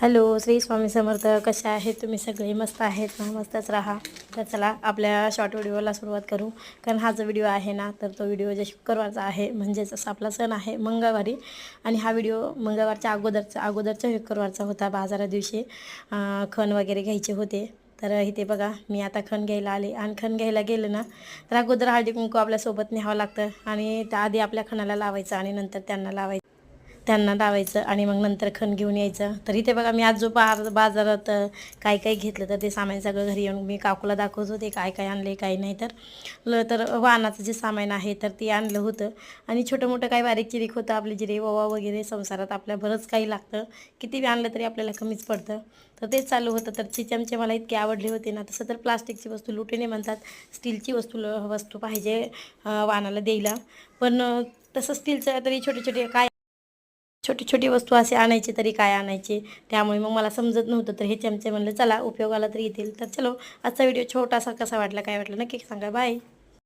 Hello, Shri Swami Samarth. कशा आहेत तुम्ही सगळे? मस्त आहेत ना? मस्तच राहा. तर चला आपल्या शॉर्ट व्हिडिओला सुरुवात करू. कारण हा जो व्हिडिओ आहे ना, तर तो व्हिडिओ जे शुक्रवारचा आहे, म्हणजेच असा आपला सण आहे मंगळवारी. आणि हा व्हिडिओ मंगळवारच्या अगोदरच्या शुक्रवारचा होता. बाजारा दिवशी खण वगैरे घ्यायचे होते. तर इथे बघा, मी आता खण घ्यायला आले. आणि खण घ्यायला गेलं ना, तर अगोदर हळदी कुंकू आपल्यासोबत न्यावं लागतं. आणि त्याआधी आपल्या खणाला लावायचं आणि नंतर त्यांना लावायचं आणि मग नंतर खण घेऊन यायचं. तर इथे बघा, मी आज जो बाजारात काय काय घेतलं तर ते सामान सगळं घरी येऊन मी काकूला दाखवत होते, काय काय आणले काय नाही. तर वाहनाचं जे सामान आहे तर ते आणलं होतं. आणि छोटं मोठं काही बारीक चिरीक होतं, आपले जिरे ओवा वगैरे. संसारात आपल्या बरंच काही लागतं, किती बी आणलं तरी आपल्याला कमीच पडतं. तर तेच चालू होतं. तर चमचे मला इतके आवडले होते ना. तसं तर प्लास्टिकची वस्तू लुटेने म्हणतात, स्टीलची वस्तू पाहिजे वाहनाला द्यायला. पण तसं स्टीलचं तरी छोटी छोटी वस्तू असे आणायची तरी काय आणायचे. त्यामुळे मग मला समजत नव्हतं. तर हे चमचे म्हणलं चला उपयोगाला तरी येतील. तर चलो, आजचा व्हिडिओ छोटासा कसा वाटला काय वाटलं नक्की सांगा. बाय.